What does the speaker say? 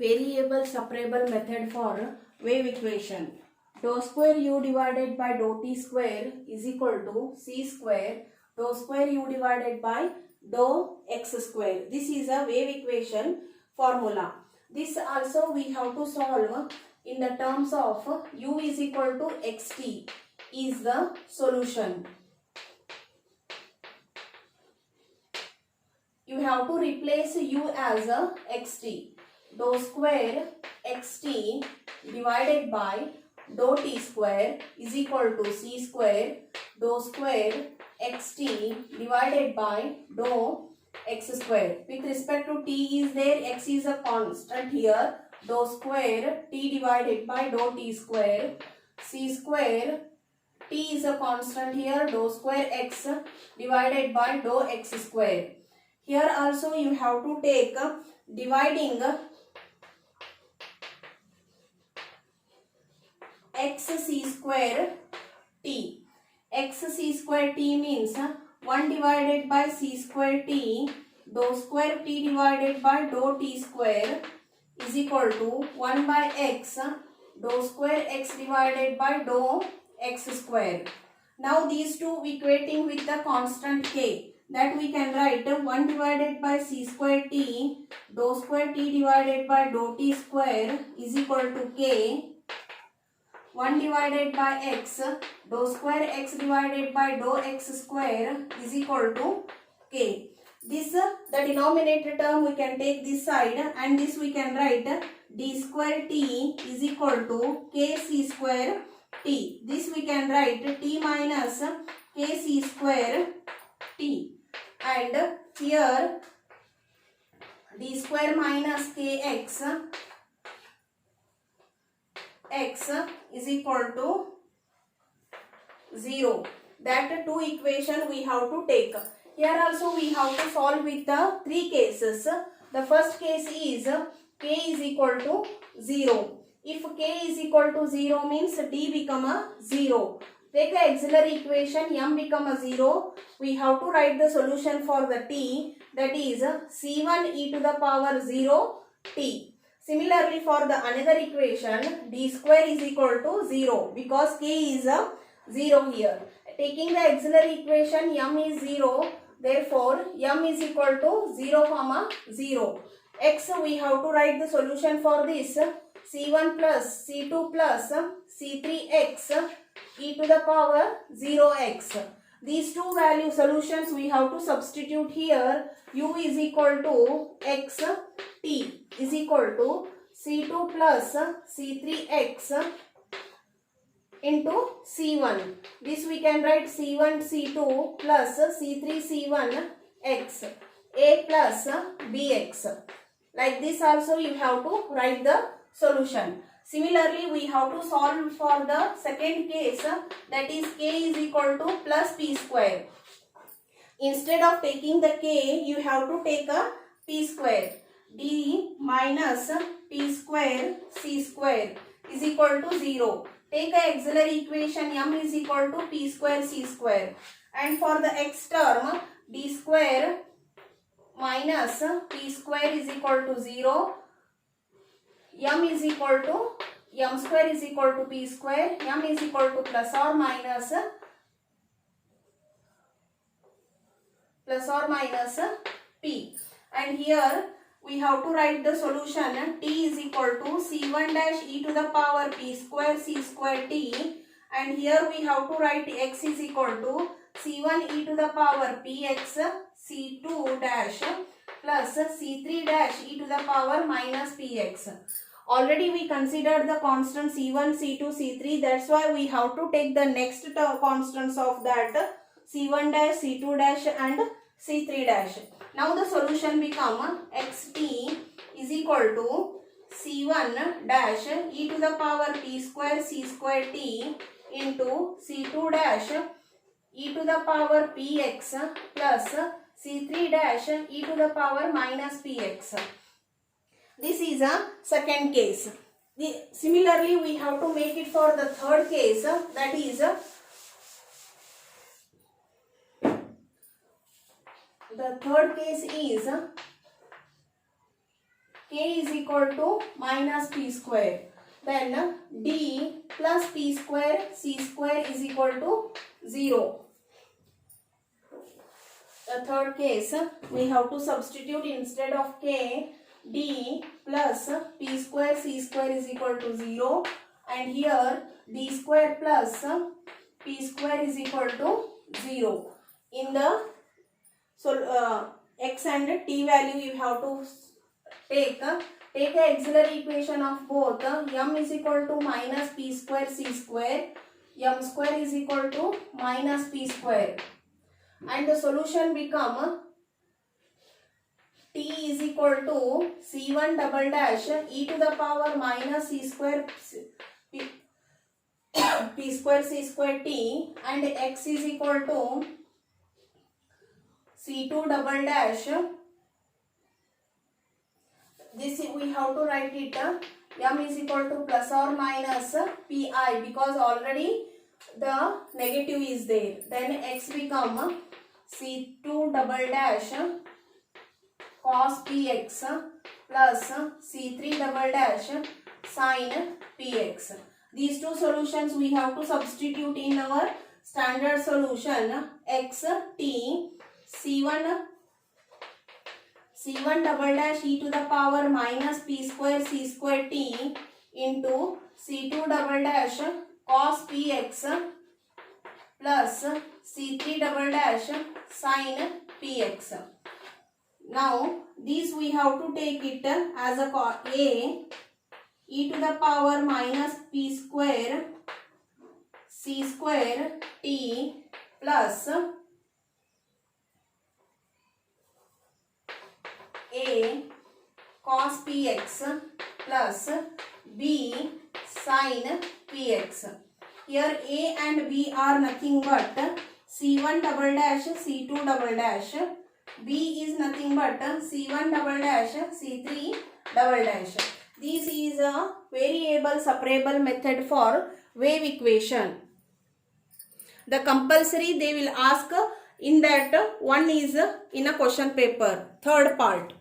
variable separable method for wave equation. Dou square u divided by dou t square is equal to c square dou square u divided by dou x square. This is a wave equation formula. This also we have to solve in the terms of u is equal to xt is the solution. You have to replace u as a xt. Dou square xt divided by dou t square is equal to c square dou square xt divided by dou x square. With respect to t is there, x is a constant here. Dou square t divided by dou t square, c square t is a constant here. Dou square x divided by dou x square. Here also you have to take dividing x c square t. X c square t means 1 divided by c square t dou square t divided by dou t square is equal to 1 by x dou square x divided by dou x square. Now these two equating with the constant k, that we can write 1 divided by c square t dou square t divided by dou t square is equal to k 1 divided by x dou square x divided by dou x square is equal to k. This the denominator term we can take this side and this we can write d square t is equal to k c square t. This we can write t minus k c square t, and here d square minus kx x is equal to 0. That two equation we have to take. Here also we have to solve with the three cases. The first case is k is equal to 0. If k is equal to 0 means d become a 0. Take the auxiliary equation, m become a 0. We have to write the solution for the t, that is c1 e to the power 0 t. Similarly for the another equation, d square is equal to 0 because k is a 0 here. Taking the auxiliary equation, m is 0, therefore m is equal to 0 comma 0. X we have to write the solution for this, c1 plus c2 plus c3x e to the power 0x. These two value solutions we have to substitute here. U is equal to x t is equal to c2 plus c3x into c1. This we can write c1 c2 plus c3 c1 x a plus bx. Like this also you have to write the solution. Similarly, we have to solve for the second case, that is k is equal to plus p square. Instead of taking the k, you have to take a p square. D minus p square c square is equal to 0. Take a auxiliary equation, m is equal to p square c square. And for the x term, d square minus p square is equal to 0. M is equal to m square is equal to p square. M is equal to plus or minus p. And here we have to write the solution. T is equal to c1 dash e to the power p square c square t. And here we have to write x is equal to c1 e to the power px c2 dash plus c3 dash e to the power minus px. Already we considered the constant c1, c2, c3. That's why we have to take the next constants of that c1 dash, c2 dash and c3 dash. Now the solution become xt is equal to c1 dash e to the power p square c square t into c2 dash e to the power px plus c3 dash e to the power minus px. This is a second case. Similarly, we have to make it for the third case, that is the third case is k k is equal to minus p square. Then d plus p square c square is equal to 0. The third case, we have to substitute instead of k, d plus p square c square is equal to 0, and here d square plus p square is equal to 0. In the x and t value you have to take the auxiliary equation of both. M is equal to minus p square c square, m square is equal to minus p square, and the solution become t is equal to c1 double dash e to the power minus c square p square c square t, and x is equal to c2 double dash. This we have to write it m is equal to plus or minus pi, because already the negative is there. Then x become c2 double dash cos px plus c3 double dash sin px. These two solutions we have to substitute in our standard solution. X t c1 double dash e to the power minus p square c square t into c2 double dash cos px plus c3 double dash sin px. Now this we have to take it as a e to the power minus p square c square t plus a cos px plus b sin px. Here a and b are nothing but c1 double dash c2 double dash, b is nothing but c1 double dash c3 double dash. This is a variable separable method for wave equation. The compulsory they will ask in that one is in a question paper, third part.